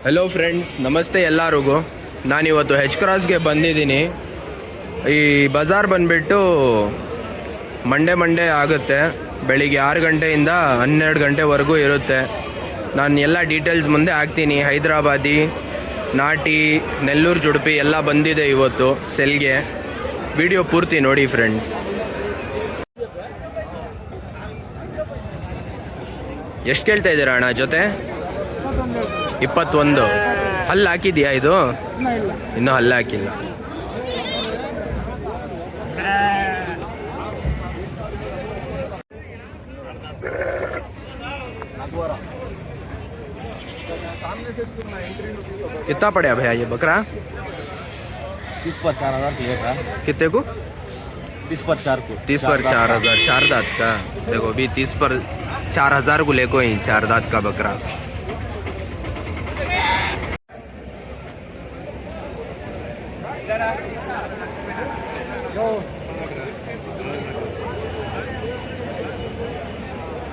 Hello friends, ನಮಸ್ತೆ ಎಲ್ಲರಿಗೂ. ನಾನಿವತ್ತು ಹೆಚ್ ಕ್ರಾಸ್ಗೆ ಬಂದಿದ್ದೀನಿ. ಈ ಬಜಾರ್ ಬಂದುಬಿಟ್ಟು ಮಂಡೇ ಆಗುತ್ತೆ. ಬೆಳಿಗ್ಗೆ 6 ಗಂಟೆಯಿಂದ 12 ಗಂಟೆವರೆಗೂ ಇರುತ್ತೆ. ನಾನು ಎಲ್ಲ ಡೀಟೇಲ್ಸ್ ಮುಂದೆ ಹಾಕ್ತೀನಿ. ಹೈದರಾಬಾದಿ, ನಾಟಿ, ನೆಲ್ಲೂರು ಜುಡುಪಿ ಎಲ್ಲ ಬಂದಿದೆ ಇವತ್ತು ಸೆಲ್ಗೆ. ವಿಡಿಯೋ ಪೂರ್ತಿ ನೋಡಿ ಫ್ರೆಂಡ್ಸ್. ಎಷ್ಟು ಕೇಳ್ತಾ ಇದ್ದೀರಾ ಅಣ್ಣ ಜೊತೆ? 21. ಹಲ್ಲು ಹಾಕಿದ್ಯಾ ಇದು? ಇನ್ನೂ ಹಲ್ಲು ಹಾಕಿಲ್ಲ. कितना पड़ा भैया ये बकरा? 30 पर 4,000 दिएगा। कितने को? 30 पर 4 को। 30 पर 4,000। 4 दांत का देखो अभी 30 पर 4,000 को लेको ही 4 दांत का बकरा।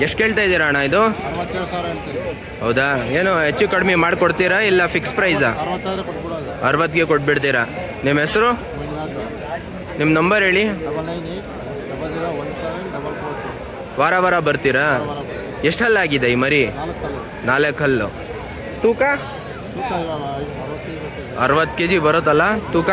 ಎಷ್ಟು ಕೇಳ್ತಾ ಇದ್ದೀರಾ ಅಣ್ಣ ಇದು? 67,000 ಹೇಳ್ತೀವಿ. ಹೌದಾ? ಏನು ಹೆಚ್ಚು ಕಡಿಮೆ ಮಾಡಿಕೊಡ್ತೀರಾ ಇಲ್ಲ ಫಿಕ್ಸ್ ಪ್ರೈಸಾ? 60ಗೆ ಕೊಟ್ಬಿಡ್ತೀರಾ? ನಿಮ್ಮ ಹೆಸರು, ನಿಮ್ಮ ನಂಬರ್ ಹೇಳಿ. 99801744. ವಾರ ಬರ್ತೀರಾ? ಎಷ್ಟು ಹಲ್ಲಾಗಿದೆ ಈ ಮರಿ? 4 ಹಲ್ಲು. ತೂಕ 60 kg ಬರುತ್ತಲ್ಲ ತೂಕ?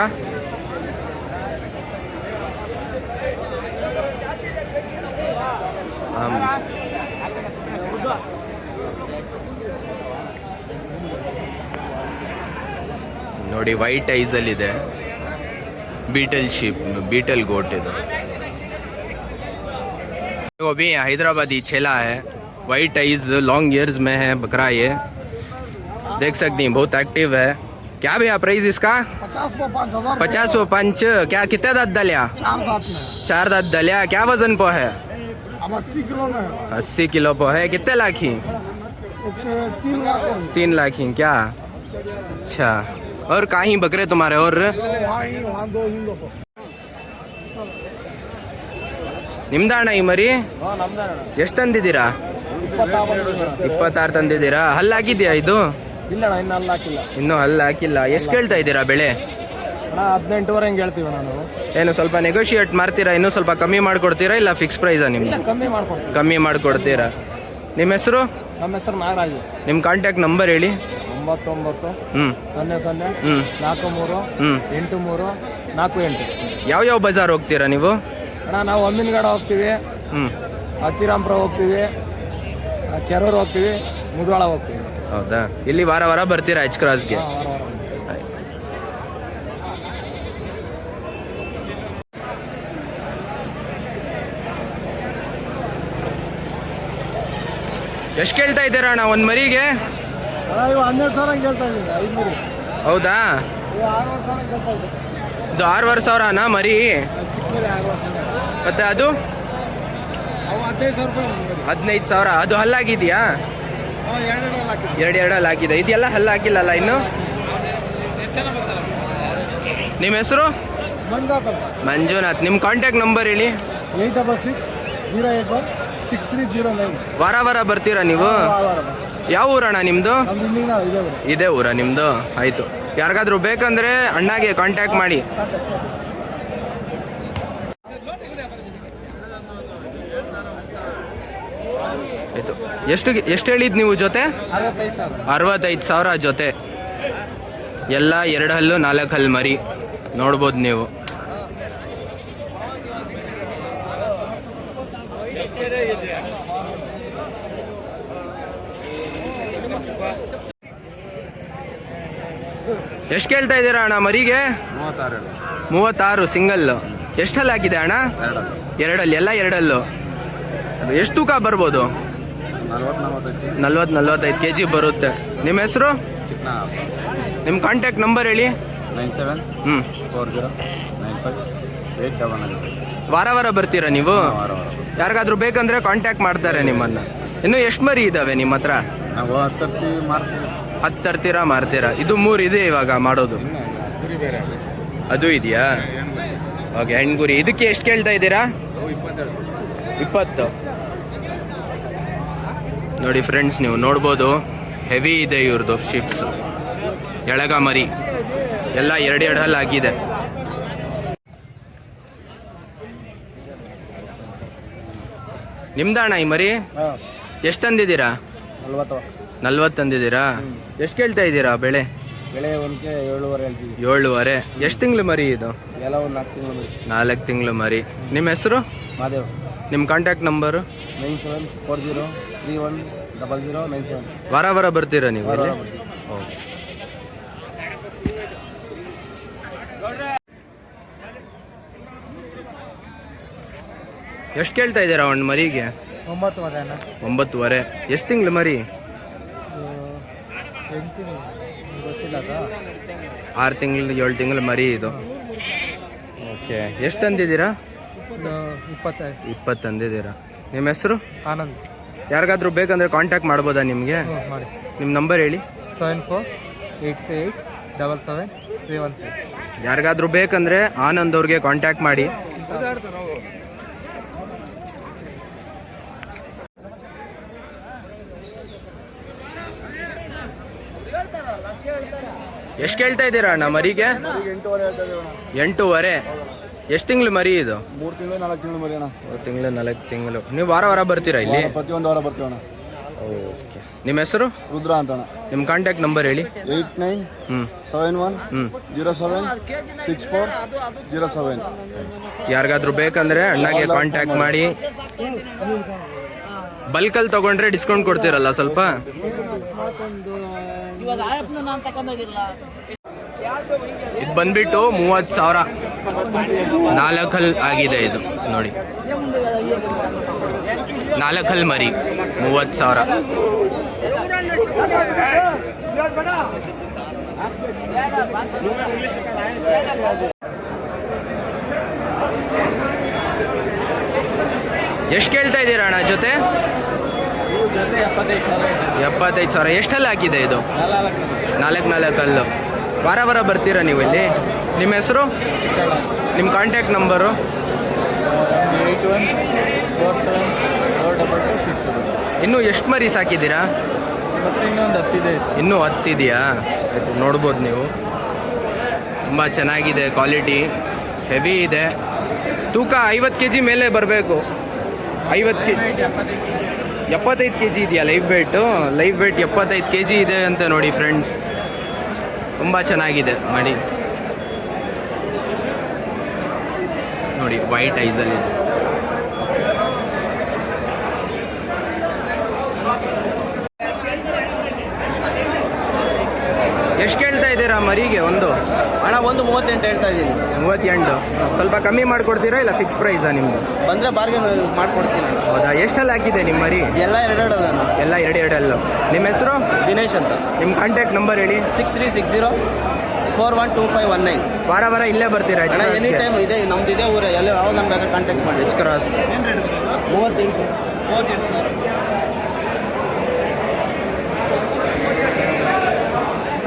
ನೋಡಿ, ವೈಟ್ ಐಸಲ್ಲಿದೆ. बीटल शिप, बीटल गोट है। देखो अभी हैदराबादी छेला है, वाइट आइज, लॉन्ग ईयर्स में है बकरा। ये देख सकती हैं, बहुत एक्टिव है। क्या भैया प्राइस इसका? 50 वो पंच। क्या कितने दांत दलिया? 4 दांत दलिया। क्या वजन पो है? 80 किलो में। 80 किलो पो है। कितने लाख ही? 3 लाख ही क्या? अच्छा, और कहीं बकरे तुम्हारे? और ನಿಮ್ದ ಅಣ್ಣ ಈ ಮರಿ? ಎಷ್ಟು ತಂದಿದ್ದೀರಾ? 26 ತಂದಿದ್ದೀರಾ. ಹಲ್ಲು ಹಾಕಿದ್ಯಾ ಇದು? ಇಲ್ಲ ಅಣ್ಣ, ಇನ್ನು ಹಲ್ಲು ಹಾಕಿಲ್ಲ. ಇನ್ನೂ ಹಲ್ಲು ಹಾಕಿಲ್ಲ. ಎಷ್ಟು ಕೇಳ್ತಾ ಇದ್ದೀರಾ ಬೆಳೆ? ಅಣ್ಣ 18 ಹೆಂಗೆ ಹೇಳ್ತೀವಿ ನಾನು. ಏನು ಸ್ವಲ್ಪ ನೆಗೋಷಿಯೇಟ್ ಮಾಡ್ತೀರಾ? ಇನ್ನೂ ಸ್ವಲ್ಪ ಕಮ್ಮಿ ಮಾಡಿಕೊಡ್ತೀರಾ ಇಲ್ಲ ಫಿಕ್ಸ್ ಪ್ರೈಸಾ ನಿಮ್ದು? ಕಮ್ಮಿ ಮಾಡಿಕೊಡ್ತೀರಾ. ನಿಮ್ಮ ಹೆಸರು? ನಮ್ಮ ಹೆಸರು ನಾಗರಾಜ್. ನಿಮ್ಮ ಕಾಂಟ್ಯಾಕ್ಟ್ ನಂಬರ್ ಹೇಳಿ. 99 00 43 83 48. ಯಾವ ಬಜಾರ್ ಹೋಗ್ತೀರಾ ನೀವು? ಅಣ್ಣ ನಾವು ಅಮ್ಮಿನಗಡ ಹೋಗ್ತೀವಿ, ಅಕ್ಕಿರಾಂಪುರ ಹೋಗ್ತೀವಿ, ಕೆರೂರು ಹೋಗ್ತೀವಿ, ಮುಧೋಳ ಹೋಗ್ತೀವಿ. ಹೌದಾ? ಇಲ್ಲಿ ವಾರ ಬರ್ತೀರಾ ಹೆಚ್ ಕ್ರಾಸ್ಗೆ? ಎಷ್ಟು ಕೇಳ್ತಾ ಇದ್ದೀರಾ ಅಣ್ಣ ಒಂದು ಮರಿಗೆ? 12,000 ಕೇಳ್ತಾ ಇದ್ದೀನಿ. 5 ಮರಿ. ಹೌದಾ? 6,000 ಕೇಳ್ತಾ ಇದ್ದೀನಿ. ಇದು 6,500 ಮರಿ? ಚಿಕ್ಕ ಮರಿ 6,000. ಮತ್ತೆ ಅದು? ಅವು 15,000 ರೂಪಾಯಿ. 15,000. ಅದು ಹಲ್ಲಾಗಿದೆಯಾ? 2 ಹಾಕಿದೆ. 2 ಹಲ್ಲು ಹಾಕಿದೆ. ಇದೆಲ್ಲ ಹಲ್ಲು ಹಾಕಿಲ್ಲಲ್ಲ ಇನ್ನು? ನಿಮ್ಮ ಹೆಸರು? ಮಂಜುನಾಥ್. ನಿಮ್ಮ ಕಾಂಟ್ಯಾಕ್ಟ್ ನಂಬರ್ ಹೇಳಿ. 866 081 6309. ವಾರ ಬರ್ತೀರಾ ನೀವು? ಯಾವ ಊರಣ್ಣ ನಿಮ್ಮದು? ಇದೇ ಊರ ನಿಮ್ಮದು? ಆಯಿತು. ಯಾರಿಗಾದ್ರೂ ಬೇಕಂದರೆ ಅಣ್ಣಾಗೆ ಕಾಂಟ್ಯಾಕ್ಟ್ ಮಾಡಿ. ಆಯಿತು. ಎಷ್ಟು ಹೇಳಿದ್ದು ನೀವು ಜೊತೆ? 65,000 ಜೊತೆ. ಎಲ್ಲ 2 ಹಲ್ಲು 4 ಹಲ್ಲು ಮರಿ ನೋಡ್ಬೋದು ನೀವು. ಎಷ್ಟು ಕೇಳ್ತಾ ಇದ್ದೀರಾ ಅಣ್ಣ ಮರಿಗೆ? 36 ಸಿಂಗಲ್. ಎಷ್ಟು ಹಲ್ಲು ಹಾಕಿದೆ ಅಣ್ಣ? 2 ಹಲ್ಲು. ಎಲ್ಲ 2 ಹಲ್ಲು. ಎಷ್ಟು ತೂಕ ಬರ್ಬೋದು? 40-45 kg ಬರುತ್ತೆ. ನಿಮ್ಮ ಹೆಸರು? ನಿಮ್ಮ ಕಾಂಟ್ಯಾಕ್ಟ್ ನಂಬರ್ ಹೇಳಿ. 9740958899. ವಾರ ಬರ್ತೀರಾ ನೀವು? ಯಾರಿಗಾದ್ರೂ ಬೇಕಂದ್ರೆ ಕಾಂಟ್ಯಾಕ್ಟ್ ಮಾಡ್ತಾರೆ ನಿಮ್ಮನ್ನು. ಇನ್ನು ಎಷ್ಟು ಮರಿ ಇದ್ದಾವೆ ನಿಮ್ಮ ಹತ್ರ? 10 ತರ್ತೀರಾ, ಮಾರ್ತೀರಾ? ಇದು 3 ಇದೆ ಇವಾಗ ಮಾಡೋದು. ಅದು ಇದೆಯಾ? ಓಕೆ, ಹೆಣ್ಗುರಿ. ಇದಕ್ಕೆ ಎಷ್ಟು ಕೇಳ್ತಾ ಇದ್ದೀರಾ? 20. ನೋಡಿ ಫ್ರೆಂಡ್ಸ್, ನೀವು ನೋಡ್ಬೋದು, ಹೆವಿ ಇದೆ ಇವ್ರದ್ದು ಶಿಪ್ಸ್. ಎಳಗ ಮರಿ ಎಲ್ಲ ಎರಡು ಹಲ್ಲು ಆಗಿದೆ. ನಿಮ್ದಣ್ಣ ಈ ಮರಿ ಹಾಂ ಎಷ್ಟು ತಂದಿದ್ದೀರಾ? 40 ತಂದಿದ್ದೀರಾ? ಎಷ್ಟು ಕೇಳ್ತಾ ಇದ್ದೀರಾ ಬೆಳೆ? ಬೆಳೆ ಒಂದಕ್ಕೆ 7.5 ಹೇಳ್ತೀವಿ. 7.5. ಎಷ್ಟು ತಿಂಗಳು ಮರಿ ಇದು? ಎಲ್ಲ ಒಂದು 4 ತಿಂಗಳು. 4 ತಿಂಗಳು ಮರಿ. ನಿಮ್ಮ ಹೆಸರು? ಮಾದೇವ್. ನಿಮ್ಮ ಕಾಂಟ್ಯಾಕ್ಟ್ ನಂಬರು? 9740310097. ವಾರ ವಾರ ಬರ್ತೀರಾ ನೀವು ಇಲ್ಲಿ? ಓಕೆ. ಎಷ್ಟು ಕೇಳ್ತಾ ಇದ್ದೀರಾ ಒಂದು ಮರಿಗೆ? 9 ಮಧ್ಯಾಹ್ನ 9.5. ಎಷ್ಟು ತಿಂಗಳು ಮರಿ? 8 ಗೊತ್ತಿಲ್ಲ ಅದು. 6 ತಿಂಗಳು 7 ತಿಂಗಳು ಮರಿ ಇದು. ಓಕೆ. ಎಷ್ಟು ತಂದಿದ್ದೀರಾ? 25 ತಂದಿದ್ದೀರಾ. ನಿಮ್ಮ ಹೆಸರು? ಆನಂದ್. ಯಾರಿಗಾದ್ರೂ ಬೇಕಂದ್ರೆ ಕಾಂಟ್ಯಾಕ್ಟ್ ಮಾಡ್ಬೋದಾ ನಿಮಗೆ? ಮಾಡಿ. ನಿಮ್ಮ ನಂಬರ್ ಹೇಳಿ. 7488777313. ಯಾರಿಗಾದ್ರೂ ಬೇಕಂದ್ರೆ ಆನಂದ್ ಅವ್ರಿಗೆ ಕಾಂಟ್ಯಾಕ್ಟ್ ಮಾಡಿ. ಎಷ್ಟು ಕೇಳ್ತಾ ಇದ್ದೀರಾ ಅಣ್ಣ ಮರಿಗೆ? 8.5. ಎಷ್ಟು ತಿಂಗಳು ಮರಿ ಇದು? 3 ತಿಂಗಳು 4 ತಿಂಗಳು ಮರಿ ಅಣ್ಣ. 3 ತಿಂಗಳು 4 ತಿಂಗಳು. ನೀವು ವಾರ ವಾರ ಬರ್ತೀರಾ ಇಲ್ಲಿ? ಪ್ರತಿಯೊಂದು ವಾರ ಬರ್ತೀವಿ ಅಣ್ಣ. ಓಕೆ. ನಿಮ್ಮ ಹೆಸರು? ರುದ್ರ ಅಂತ ಅಣ್ಣ. ನಿಮ್ಮ ಕಾಂಟ್ಯಾಕ್ಟ್ ನಂಬರ್ ಹೇಳಿ. 8971076407. ಯಾರಿಗಾದ್ರೂ ಬೇಕಂದ್ರೆ ಅಣ್ಣಗೆ ಕಾಂಟ್ಯಾಕ್ಟ್ ಮಾಡಿ. ಬಲ್ಕಲ್ಲಿ ತಗೊಂಡ್ರೆ ಡಿಸ್ಕೌಂಟ್ ಕೊಡ್ತೀರಲ್ಲ ಸ್ವಲ್ಪ? ಇದು ಬಂದ್ಬಿಟ್ಟು 30,000. 4 ಹಲ್ ಆಗಿದೆ ಇದು ನೋಡಿ. 4 ಹಲ್ ಮರಿ 30,000. ಎಷ್ಟು ಕೇಳ್ತಾ ಇದ್ದೀರಾ ಅಣ್ಣ ಜೊತೆ? 75,000. ಎಷ್ಟಲ್ಲಿ ಹಾಕಿದೆ ಇದು? 4 ಹಲ್ಲು. ವಾರ ವಾರ ಬರ್ತೀರಾ ನೀವು ಇಲ್ಲಿ? ನಿಮ್ಮ ಹೆಸರು? ನಿಮ್ಮ ಕಾಂಟ್ಯಾಕ್ಟ್ ನಂಬರು? 81474262. ಇನ್ನೂ ಎಷ್ಟು ಮರಿ ಸಾಕಿದ್ದೀರಾ? ಇನ್ನೂ 10 ಇದೆಯಾ? ಆಯಿತು, ನೋಡ್ಬೋದು ನೀವು. ತುಂಬ ಚೆನ್ನಾಗಿದೆ, ಕ್ವಾಲಿಟಿ ಹೆವಿ ಇದೆ. ತೂಕ 50 kg ಮೇಲೆ ಬರಬೇಕು. 50 75 kg ಇದೆಯಾ live weight? Live weight 75 kg ಇದೆ ಅಂತ ನೋಡಿ ಫ್ರೆಂಡ್ಸ್. ತುಂಬ ಚೆನ್ನಾಗಿದೆ ಮಡಿ ನೋಡಿ, ವೈಟ್ ಐಸಲ್ಲಿ. ಎಷ್ಟು ಕೇಳ್ತಾ ಇದ್ದೀರಾ ಮರಿಗೆ ಒಂದು? ಅಣ್ಣ ಒಂದು 38 ಹೇಳ್ತಾ ಇದ್ದೀನಿ. 38. ಸ್ವಲ್ಪ ಕಮ್ಮಿ ಮಾಡಿಕೊಡ್ತೀರಾ ಇಲ್ಲ ಫಿಕ್ಸ್ ಪ್ರೈಸಾ ನಿಮ್ಮದು? ಬಂದರೆ ಬಾರ್ಗೇನ್ ಮಾಡ್ಕೊಡ್ತೀನಿ. ಹೌದಾ? ಎಷ್ಟಲ್ಲಿ ಹಾಕಿದೆ ನಿಮ್ಮ ಮರಿ? ಎಲ್ಲ 2 ಎಲ್ಲ 2 ನಿಮ್ಮ ಹೆಸರು? ದಿನೇಶ್ ಅಂತ. ನಿಮ್ಮ ಕಾಂಟ್ಯಾಕ್ಟ್ ನಂಬರ್ ಹೇಳಿ. 6360412519. ವಾರ ವಾರ ಇಲ್ಲೇ ಬರ್ತೀರಾ? ಎನಿ ಟೈಮ್ ಇದೆ, ನಮ್ದು ಇದೆ ಊರೇ. ಎಲ್ಲ ಯಾವಾಗ ನಮ್ಮ ಬೇಕಾದ್ರೆ ಕಾಂಟ್ಯಾಕ್ಟ್ ಮಾಡಿ. H cross 38.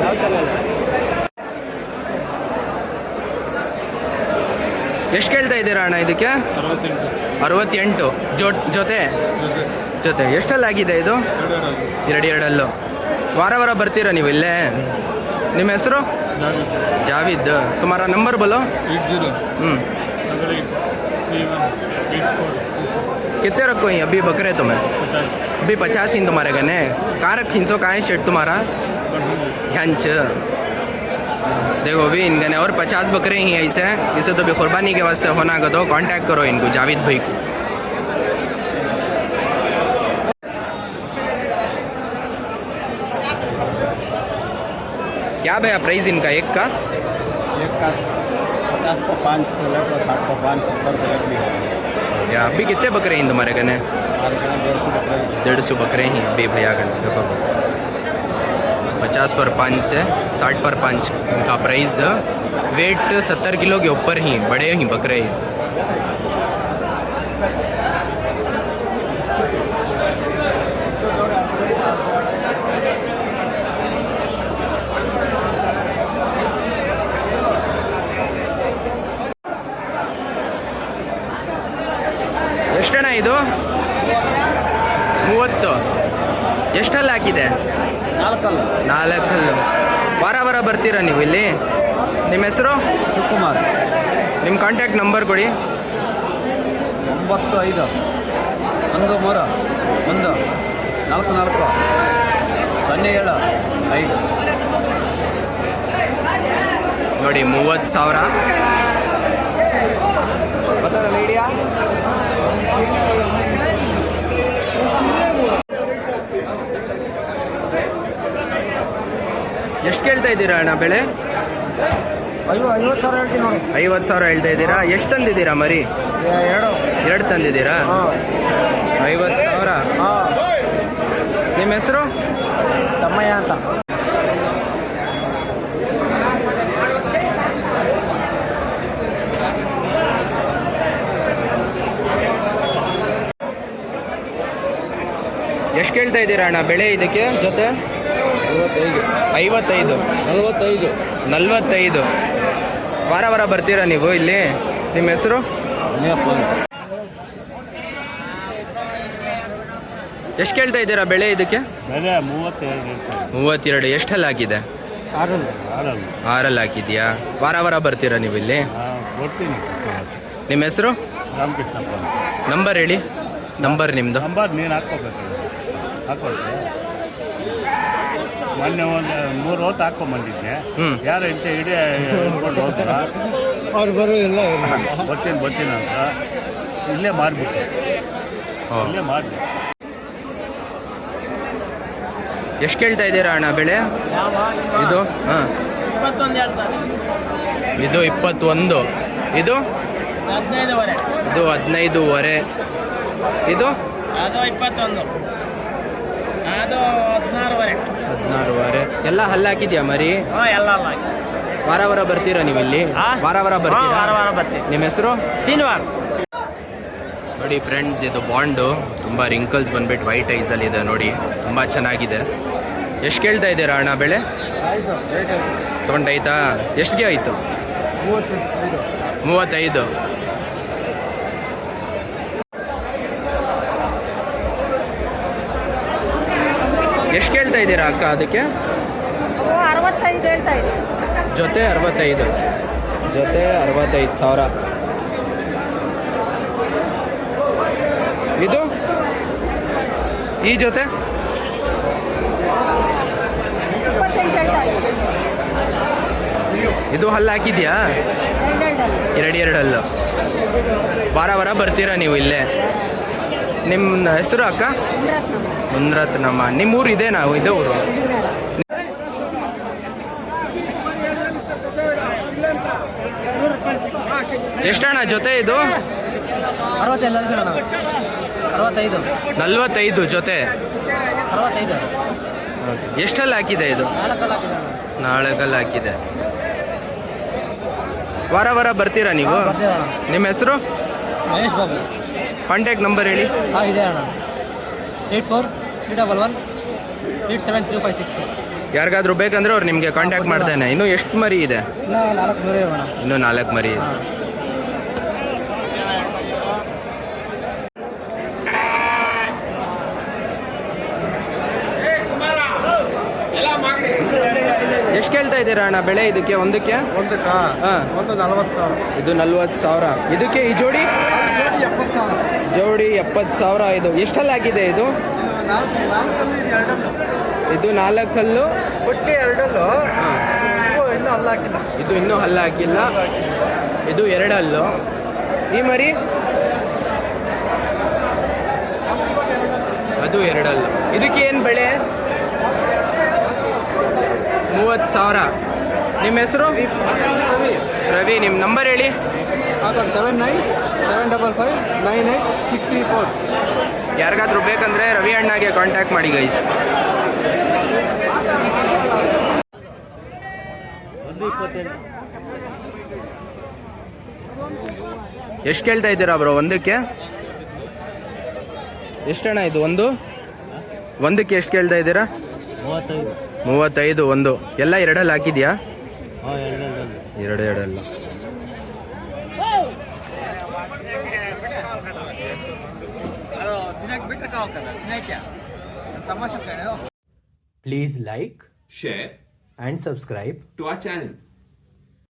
ಯಾವ ಚಾನಲ್? ಎಷ್ಟು ಕೇಳ್ತಾ ಇದ್ದೀರಾ ಅಣ್ಣ ಇದಕ್ಕೆ? 68. ಜೊತೆ ಎಷ್ಟಲ್ಲಿ ಆಗಿದೆ ಇದು? 2 ವಾರ ವಾರ ಬರ್ತೀರಾ ನೀವು ಇಲ್ಲೇ? ನಿಮ್ಮ ಹೆಸರು? ಜಾವಿದ್. तुम्हारा नंबर बोलो. 80 कितने रखो ही अभी बकरे तुम्हें? 50 अभी 50 ही तुम्हारे गने. कहाँ रखींसो? कहाँ है शेड तुम्हारा? हंच. देखो भी इन गने और 50 बकरे ही हैं ऐसे. इसे तो भी कुर्बानी के वास्ते होना का, तो कांटेक्ट करो इनको, जाविद भाई को. क्या भैया प्राइस इनका एक का? 50 को 5, 60 को 5, 70 को 1 भी है. या अभी कितने बकरे हैं तुम्हारे गने? 150 बकरे ही अभी भैया गने. देखो 50 पर 5 से 60 पर 5 इनका प्राइस. वेट 70 किलो के ऊपर ही बड़े ही बकरे हैं. ಎಷ್ಟಣ್ಣ ಇದು? 30. ಎಷ್ಟಲ್ಲಿ ಹಾಕಿದೆ? 4 4 ಹಲ್ಲು. ವಾರ ವಾರ ಬರ್ತೀರಾ ನೀವು ಇಲ್ಲಿ? ನಿಮ್ಮ ಹೆಸರು? ಶಿವಕುಮಾರ್. ನಿಮ್ಮ ಕಾಂಟ್ಯಾಕ್ಟ್ ನಂಬರ್ ಕೊಡಿ. 95 13 1 44 07 5. ನೋಡಿ 30,000. ಗೊತ್ತಾಗಲ್ಲ ಐಡಿಯಾ? ಎಷ್ಟು ಕೇಳ್ತಾ ಇದ್ದೀರಾ ಅಣ್ಣ ಬೆಳೆ? 50,000 ಹೇಳ್ತೀನಿ ನೋಡಿ. 50,000 ಹೇಳ್ತಾ ಇದ್ದೀರಾ. ಎಷ್ಟು ತಂದಿದ್ದೀರಾ ಮರಿ? 2 ತಂದಿದ್ದೀರಾ? 50,000. ನಿಮ್ಮ ಹೆಸರು? ತಮ್ಮಯ್ಯ ಅಂತ. ಎಷ್ಟು ಕೇಳ್ತಾ ಇದ್ದೀರಾ ಅಣ್ಣ ಬೆಳೆ ಇದಕ್ಕೆ ಜೊತೆ? 55. 45. ವಾರ ವಾರ ಬರ್ತೀರಾ ನೀವು ಇಲ್ಲಿ? ನಿಮ್ಮ ಹೆಸರು? ಎಷ್ಟು ಕೇಳ್ತಾ ಇದ್ದೀರಾ ಬೆಳೆ ಇದಕ್ಕೆ? 32. ಎಷ್ಟಲ್ಲಿ ಹಾಕಿದೆ? 6 ಹಾಕಿದ್ಯಾ? ವಾರ ವಾರ ಬರ್ತೀರಾ ನೀವು ಇಲ್ಲಿ? ನಿಮ್ಮ ಹೆಸರು? ರಾಮಕೃಷ್ಣಪ್ಪ. ನಂಬರ್ ಹೇಳಿ. ನಂಬರ್ ನಿಮ್ಮದು? ನಂಬರ್ ನೀನು ಹಾಕ್ಕೋಬೇಕು. ಮೊನ್ನೆ ಒಂದು 3 ಹೊತ್ತು ಹಾಕ್ಕೊಂಬಂದಿದ್ದೆ. ಯಾರು ಇಂಥ ಇಡೀ ಹಿಡ್ಕೊಂಡು ಹೋದ್ರ ಅವ್ರು ಬರೋದಿಲ್ಲ. ಬರ್ತೀನಿ ಅಂತ ಇಲ್ಲೇ ಮಾರಿಬಿಟ್ಟು ಮಾರಿಬಿಟ್ಟು. ಎಷ್ಟು ಕೇಳ್ತಾ ಇದ್ದೀರಾ ಅಣ್ಣ ಬೆಳೆ ಇದು? ಹಾಂ, ಇದು 21. ಇದು 15.5. ಇದು 21. 16. ಎಲ್ಲ ಹಲ್ಲು ಹಾಕಿದ್ಯಾ ಮರಿ? ವಾರ ವಾರ ಬರ್ತೀರಾ ನೀವು ಇಲ್ಲಿ? ವಾರ ವಾರ ಬರ್ತೀರಾ? ನಿಮ್ಮ ಹೆಸರು? ಶ್ರೀನಿವಾಸ್. ನೋಡಿ ಫ್ರೆಂಡ್ಸ್, ಇದು ಬಾಂಡು ತುಂಬ ರಿಂಕಲ್ಸ್ ಬಂದ್ಬಿಟ್ಟು ವೈಟ್ ಐಸಲ್ಲಿ ಇದೆ ನೋಡಿ, ತುಂಬ ಚೆನ್ನಾಗಿದೆ. ಎಷ್ಟು ಕೇಳ್ತಾ ಇದ್ದೀರಾ ಅಣ್ಣ ಬೆಳೆ? ತೊಗೊಂಡಾಯ್ತಾ? ಎಷ್ಟಿಗೆ ಆಯಿತು? 35. ಎಷ್ಟು ಕೇಳ್ತಾ ಇದ್ದೀರಾ ಅಕ್ಕ ಅದಕ್ಕೆ? 65 ಹೇಳ್ತಾ ಇದ್ದೀವಿ. ಜೊತೆ 65. ಜೊತೆ 65,000. ಇದು ಈ ಜೊತೆ 28 ಹೇಳ್ತಾ ಇದ್ದೀವಿ. ಇದು ಹಲ್ಲು ಹಾಕಿದ್ಯಾ? 2 ಹಲ್ಲು. ವಾರ ವಾರ ಬರ್ತೀರಾ ನೀವು ಇಲ್ಲೇ? ನಿಮ್ಮ ಹೆಸರು ಅಕ್ಕ? ಮುನ್ರತ್ನಮ್ಮ. ನಿಮ್ಮ ಊರು ಇದೆ? ನಾವು ಇದೇ ಊರು. ಎಷ್ಟಣ್ಣ ಜೊತೆ ಇದು? 45 ಜೊತೆ. ಎಷ್ಟಲ್ಲಿ ಹಾಕಿದೆ ಇದು? 4 ಹಾಕಿದೆ. ವಾರ ವಾರ ಬರ್ತೀರಾ ನೀವು? ನಿಮ್ಮ ಹೆಸರು? ಮಹೇಶ್ ಬಾಬು. ಕಾಂಟ್ಯಾಕ್ಟ್ ನಂಬರ್ ಹೇಳಿ. ಇದೆ ಅಣ್ಣ. 84 311 87356. ಯಾರಿಗಾದ್ರೂ ಬೇಕಂದ್ರೆ ಅವ್ರು ನಿಮಗೆ ಕಾಂಟ್ಯಾಕ್ಟ್ ಮಾಡ್ತೇನೆ. ಇನ್ನೂ ಎಷ್ಟು ಮರಿ ಇದೆ? ಇನ್ನೂ 4 ಮರಿ ಇದೆ. ಎಷ್ಟು ಕೇಳ್ತಾ ಇದ್ದೀರಾ ಅಣ್ಣ ಬೆಳೆ ಇದಕ್ಕೆ ಒಂದಕ್ಕೆ? ಹಾಂ, ಒಂದು 40,000. ಇದು 40,000. ಇದಕ್ಕೆ ಈ ಜೋಡಿ? 70,000. ಜೋಡಿ 70,000. ಇದು ಎಷ್ಟಲ್ಲಿ ಹಾಕಿದೆ ಇದು? ಇದು 4 ಹಲ್ಲು. ಒಟ್ಟು 2 ಹಲ್ಲು. ಇನ್ನೂ ಹಲ್ಲು ಹಾಕಿಲ್ಲ. ಇದು ಇನ್ನೂ ಹಲ್ಲು ಹಾಕಿಲ್ಲ. ಇದು 2 ಹಲ್ಲು. ಈ ಮರಿ? ಅದು 2 ಹಲ್ಲು. ಇದಕ್ಕೆ ಏನು ಬೆಳೆ? 30,000. ನಿಮ್ಮ ಹೆಸರು? ರವಿ. ನಿಮ್ಮ ನಂಬರ್ ಹೇಳಿ. 7975598634. ಯಾರಿಗಾದ್ರೂ ಬೇಕಂದ್ರೆ ರವಿ ಅಣ್ಣಗೆ ಕಾಂಟ್ಯಾಕ್ಟ್ ಮಾಡಿ ಗೈಸ್. ಎಷ್ಟು ಕೇಳ್ತಾ ಇದ್ದೀರಾ ಬ್ರೋ ಒಂದಕ್ಕೆ? ಎಷ್ಟಣ್ಣ ಇದು ಒಂದಕ್ಕೆ ಎಷ್ಟು ಕೇಳ್ತಾ ಇದ್ದೀರಾ? 35 ಒಂದು. ಎಲ್ಲ 2 ಹಲ್ಲು ಹಾಕಿದ್ಯಾ? 2 ಹಲ್ಲು. Please like, share and subscribe to our channel.